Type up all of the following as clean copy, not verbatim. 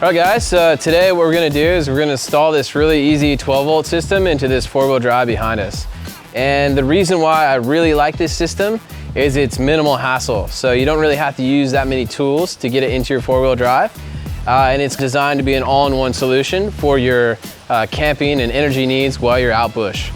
All right guys, so today what we're gonna do is we're gonna install this really easy 12-volt system into this 4-wheel drive behind us. And the reason why I really like this system is it's minimal hassle. So you don't really have to use that many tools to get it into your 4-wheel drive. And it's designed to be an all-in-one solution for your camping and energy needs while you're out bush.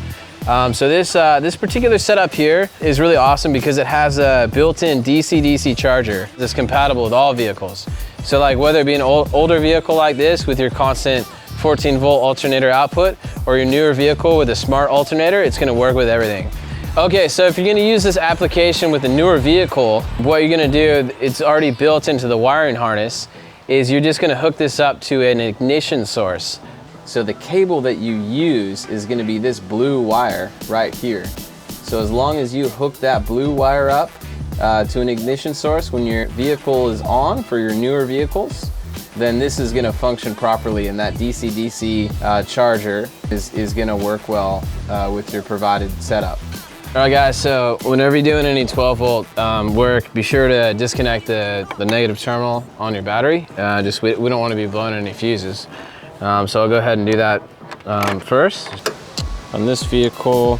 So this particular setup here is really awesome because it has a built-in DC-DC charger that's compatible with all vehicles. So like whether it be an older vehicle like this with your constant 14-volt alternator output or your newer vehicle with a smart alternator, it's gonna work with everything. Okay, so if you're gonna use this application with a newer vehicle, what you're gonna do, it's already built into the wiring harness, is you're just gonna hook this up to an ignition source. So the cable that you use is gonna be this blue wire right here. So as long as you hook that blue wire up to an ignition source when your vehicle is on for your newer vehicles, then this is gonna function properly and that DC-DC charger is gonna work well with your provided setup. All right guys, so whenever you're doing any 12-volt work, be sure to disconnect the negative terminal on your battery. We don't wanna be blowing any fuses. So I'll go ahead and do that first. On this vehicle,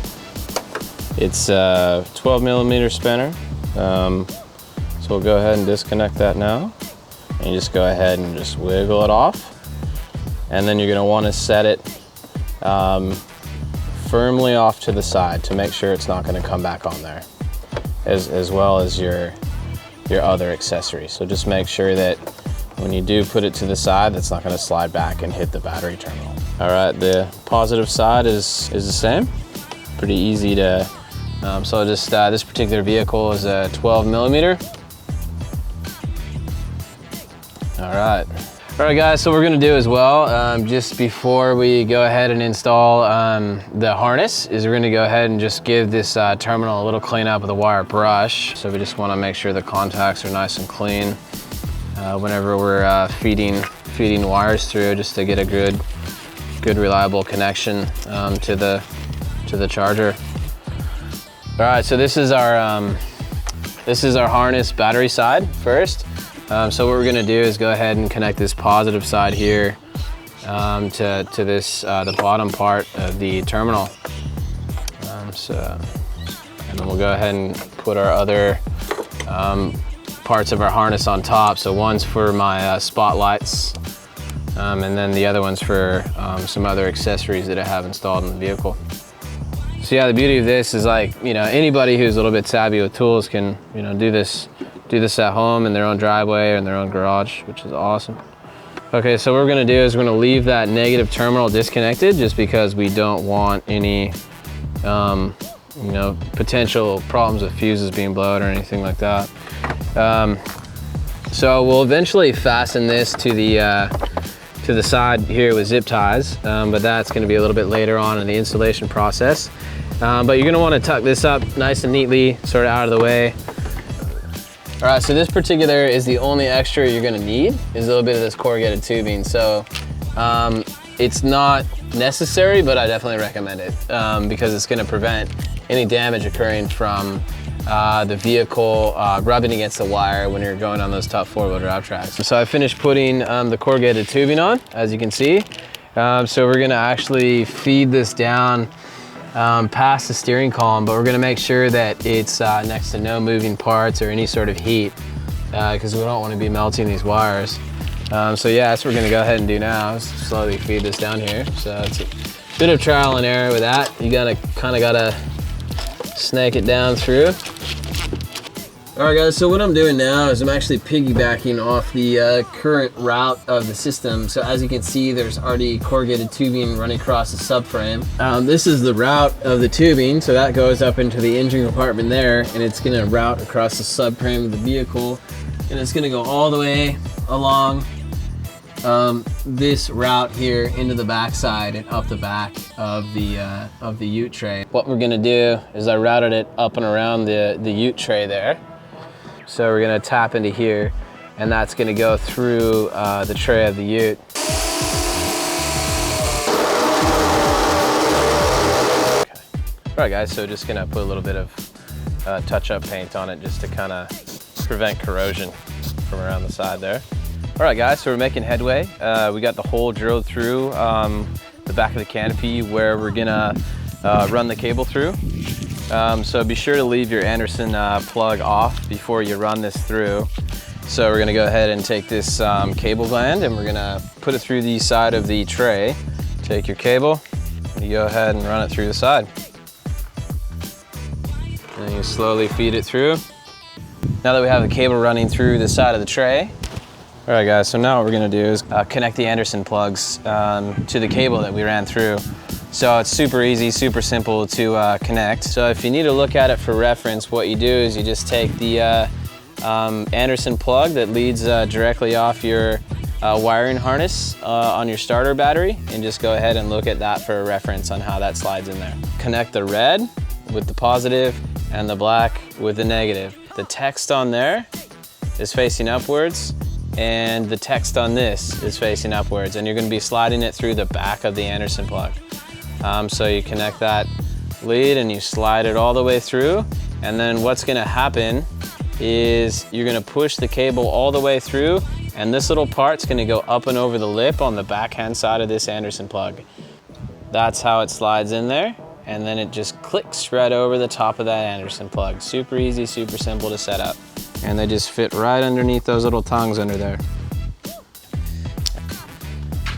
it's a 12mm spinner. So we'll go ahead and disconnect that now. And you just go ahead and just wiggle it off. And then you're gonna wanna set it firmly off to the side to make sure it's not gonna come back on there, as well as your other accessories. So just make sure that when you do put it to the side, that's not gonna slide back and hit the battery terminal. All right, the positive side is the same. Pretty easy to, so just this particular vehicle is a 12mm. All right. All right guys, so what we're gonna do as well, just before we go ahead and install the harness, is we're gonna go ahead and just give this terminal a little cleanup with a wire brush. So we just wanna make sure the contacts are nice and clean whenever we're feeding wires through, just to get a good reliable connection to the charger. All right, so this is our harness battery side first. So what we're gonna do is go ahead and connect this positive side here to this the bottom part of the terminal. And then we'll go ahead and put our other parts of our harness on top. So one's for my spotlights, and then the other one's for some other accessories that I have installed in the vehicle. So yeah, the beauty of this is, like, you know, anybody who's a little bit savvy with tools can, you know, do this at home in their own driveway or in their own garage, which is awesome. Okay, so what we're gonna do is we're gonna leave that negative terminal disconnected just because we don't want any, you know, potential problems with fuses being blown or anything like that. So we'll eventually fasten this to the side here with zip ties, but that's gonna be a little bit later on in the installation process. But you're gonna wanna tuck this up nice and neatly, sort of out of the way. All right, so this particular is the only extra you're gonna need, is a little bit of this corrugated tubing. So it's not necessary, but I definitely recommend it because it's gonna prevent any damage occurring from the vehicle rubbing against the wire when you're going on those tough 4-wheel drive tracks. So I finished putting the corrugated tubing on, as you can see. So we're gonna actually feed this down past the steering column, but we're gonna make sure that it's next to no moving parts or any sort of heat because we don't want to be melting these wires. So yeah, that's what we're gonna go ahead and do now, is slowly feed this down here. So it's a bit of trial and error with that. You kind of gotta snake it down through. All right guys, so what I'm doing now is I'm actually piggybacking off the current route of the system. So as you can see, there's already corrugated tubing running across the subframe. This is the route of the tubing, so that goes up into the engine compartment there, and it's gonna route across the subframe of the vehicle, and it's gonna go all the way along this route here into the backside and up the back of the ute tray. What we're gonna do is I routed it up and around the ute tray there. So we're gonna tap into here, and that's gonna go through the tray of the ute. Okay. All right guys, so just gonna put a little bit of touch-up paint on it just to kind of prevent corrosion from around the side there. All right, guys, so we're making headway. We got the hole drilled through the back of the canopy where we're gonna run the cable through. So be sure to leave your Anderson plug off before you run this through. So we're gonna go ahead and take this cable gland and we're gonna put it through the side of the tray. Take your cable, you go ahead and run it through the side. And you slowly feed it through. Now that we have the cable running through the side of the tray, all right guys, so now what we're gonna do is connect the Anderson plugs to the cable that we ran through. So it's super easy, super simple to connect. So if you need to look at it for reference, what you do is you just take the Anderson plug that leads directly off your wiring harness on your starter battery, and just go ahead and look at that for a reference on how that slides in there. Connect the red with the positive and the black with the negative. The text on there is facing upwards, and the text on this is facing upwards, and you're going to be sliding it through the back of the Anderson plug. So you connect that lead and you slide it all the way through, and then what's going to happen is you're going to push the cable all the way through, and this little part's going to go up and over the lip on the backhand side of this Anderson plug. That's how it slides in there, and then it just clicks right over the top of that Anderson plug. Super easy, super simple to set up. And they just fit right underneath those little tongues under there.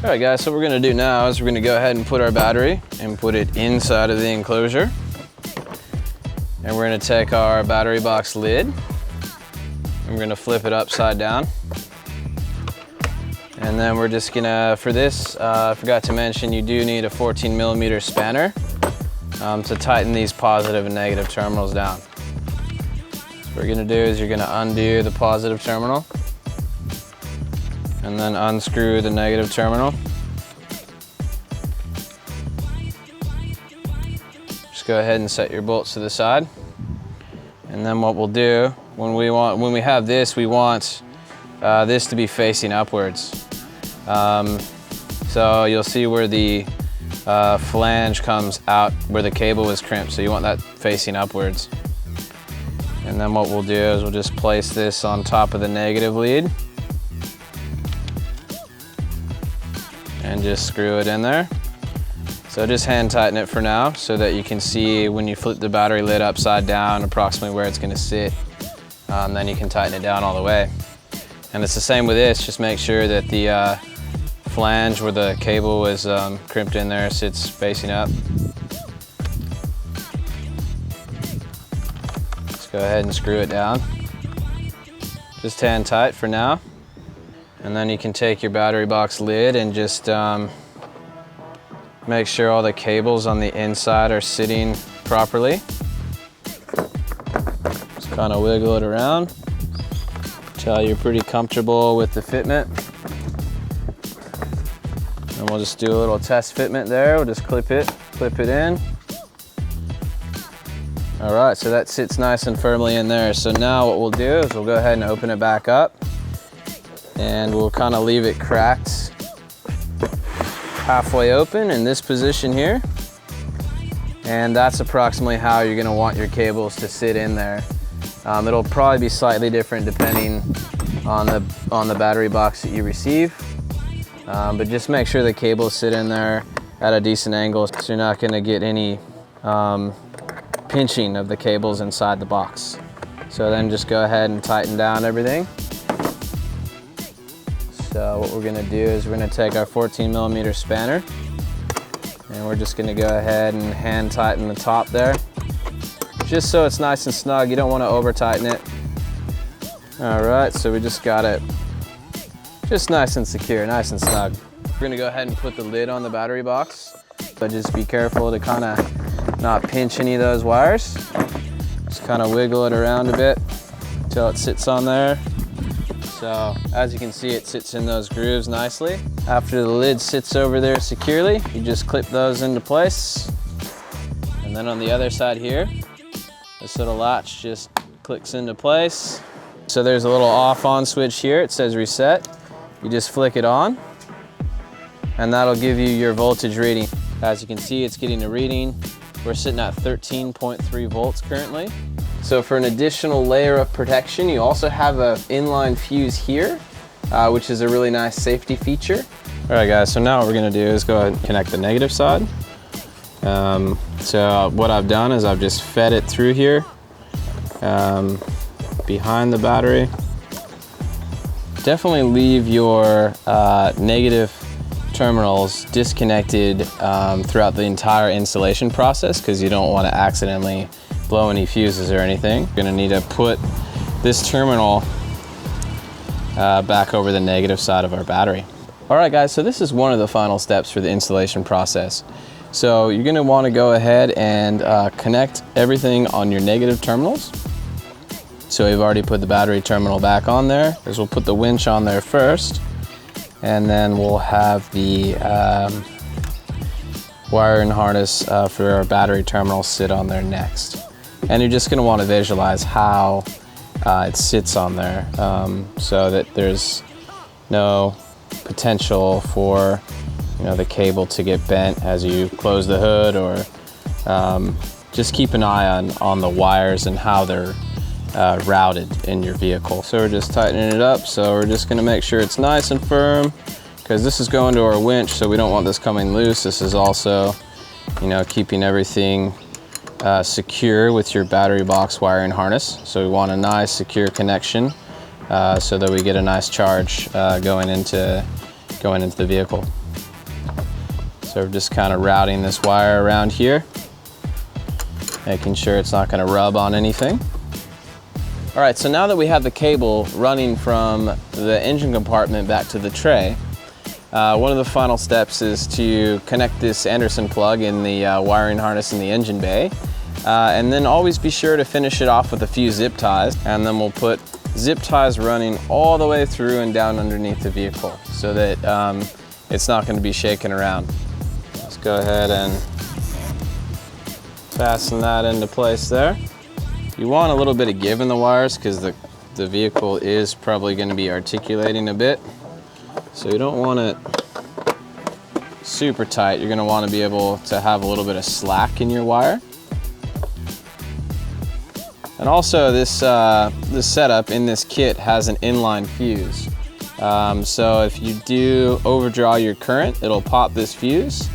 All right guys, so what we're gonna do now is we're gonna go ahead and put our battery and put it inside of the enclosure. And we're gonna take our battery box lid and we're gonna flip it upside down. And then we're just gonna, for this, I forgot to mention, you do need a 14mm spanner to tighten these positive and negative terminals down. What you're gonna do is you're gonna undo the positive terminal and then unscrew the negative terminal. Just go ahead and set your bolts to the side. And then what we'll do, when we have this, we want this to be facing upwards. So you'll see where the flange comes out, where the cable was crimped, so you want that facing upwards. And then what we'll do is we'll just place this on top of the negative lead and just screw it in there. So just hand tighten it for now so that you can see when you flip the battery lid upside down approximately where it's going to sit. Then you can tighten it down all the way. And it's the same with this, just make sure that the flange where the cable was crimped in there sits facing up. Go ahead and screw it down. Just hand tight for now. And then you can take your battery box lid and just make sure all the cables on the inside are sitting properly. Just kind of wiggle it around until you're pretty comfortable with the fitment. And we'll just do a little test fitment there. We'll just clip it in. All right, so that sits nice and firmly in there. So now what we'll do is we'll go ahead and open it back up and we'll kind of leave it cracked halfway open in this position here. And that's approximately how you're gonna want your cables to sit in there. It'll probably be slightly different depending on the battery box that you receive. But just make sure the cables sit in there at a decent angle so you're not gonna get any pinching of the cables inside the box. So then just go ahead and tighten down everything. So what we're gonna do is we're gonna take our 14mm spanner and we're just gonna go ahead and hand tighten the top there. Just so it's nice and snug, you don't wanna over tighten it. All right, so we just got it just nice and secure, nice and snug. We're gonna go ahead and put the lid on the battery box, but just be careful to kinda not pinch any of those wires. Just kind of wiggle it around a bit until it sits on there. So as you can see, it sits in those grooves nicely. After the lid sits over there securely, you just clip those into place. And then on the other side here, this little latch just clicks into place. So there's a little off-on switch here. It says reset. You just flick it on and that'll give you your voltage reading. As you can see, it's getting a reading. We're sitting at 13.3 volts currently. So for an additional layer of protection, you also have an inline fuse here which is a really nice safety feature. All right guys, so now what we're gonna do is go ahead and connect the negative side. So what I've done is I've just fed it through here, behind the battery. Definitely leave your negative terminals disconnected throughout the entire installation process, because you don't want to accidentally blow any fuses or anything. You're gonna need to put this terminal back over the negative side of our battery. All right guys, so this is one of the final steps for the installation process. So you're gonna wanna go ahead and connect everything on your negative terminals. So we've already put the battery terminal back on there, as we'll put the winch on there first, and then we'll have the wire and harness for our battery terminal sit on there next. And you're just gonna wanna visualize how it sits on there, so that there's no potential for the cable to get bent as you close the hood, or just keep an eye on the wires and how they're routed in your vehicle. So we're just tightening it up, so we're just going to make sure it's nice and firm, because this is going to our winch, so we don't want this coming loose. This is also keeping everything secure with your battery box wire and harness. So we want a nice secure connection so that we get a nice charge going into the vehicle. So we're just kind of routing this wire around here, making sure it's not going to rub on anything. All right, so now that we have the cable running from the engine compartment back to the tray, one of the final steps is to connect this Anderson plug in the wiring harness in the engine bay. And then always be sure to finish it off with a few zip ties, and then we'll put zip ties running all the way through and down underneath the vehicle, so that it's not going to be shaking around. Let's go ahead and fasten that into place there. You want a little bit of give in the wires, because the vehicle is probably going to be articulating a bit, so you don't want it super tight. You're going to want to be able to have a little bit of slack in your wire. And also this setup in this kit has an inline fuse. So if you do overdraw your current, it'll pop this fuse.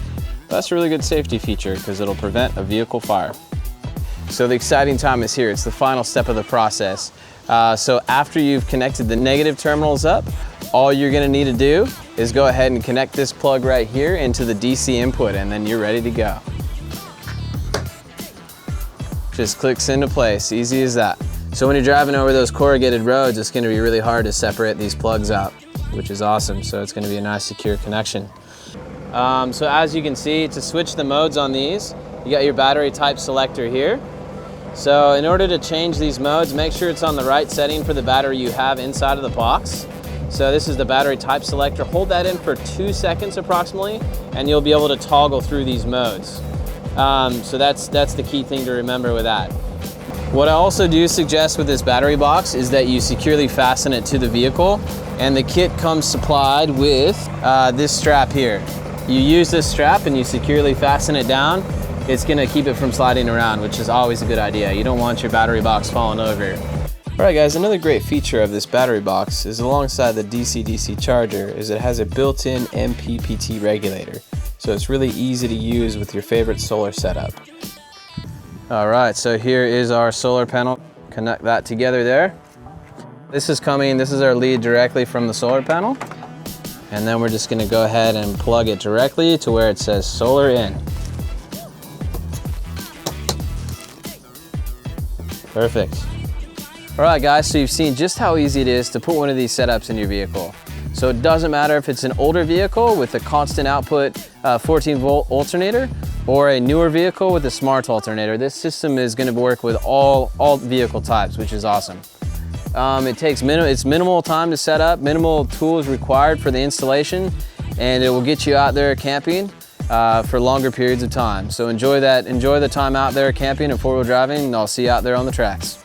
That's a really good safety feature, because it'll prevent a vehicle fire. So the exciting time is here. It's the final step of the process. So after you've connected the negative terminals up, all you're gonna need to do is go ahead and connect this plug right here into the DC input, and then you're ready to go. Just clicks into place, easy as that. So when you're driving over those corrugated roads, it's gonna be really hard to separate these plugs out, which is awesome. So it's gonna be a nice secure connection. So as you can see, to switch the modes on these, you got your battery type selector here. So in order to change these modes, make sure it's on the right setting for the battery you have inside of the box. So this is the battery type selector. Hold that in for 2 seconds approximately, and you'll be able to toggle through these modes. So that's the key thing to remember with that. What I also do suggest with this battery box is that you securely fasten it to the vehicle, and the kit comes supplied with this strap here. You use this strap and you securely fasten it down. It's gonna keep it from sliding around, which is always a good idea. You don't want your battery box falling over. All right guys, another great feature of this battery box is, alongside the DC-DC charger, is it has a built-in MPPT regulator. So it's really easy to use with your favorite solar setup. All right, so here is our solar panel. Connect that together there. This is our lead directly from the solar panel. And then we're just gonna go ahead and plug it directly to where it says solar in. Perfect. All right guys, so you've seen just how easy it is to put one of these setups in your vehicle. So it doesn't matter if it's an older vehicle with a constant output 14-volt alternator, or a newer vehicle with a smart alternator. This system is going to work with all vehicle types, which is awesome. It's minimal time to set up, minimal tools required for the installation, and it will get you out there camping for longer periods of time. So enjoy the time out there camping and four-wheel driving, and I'll see you out there on the tracks.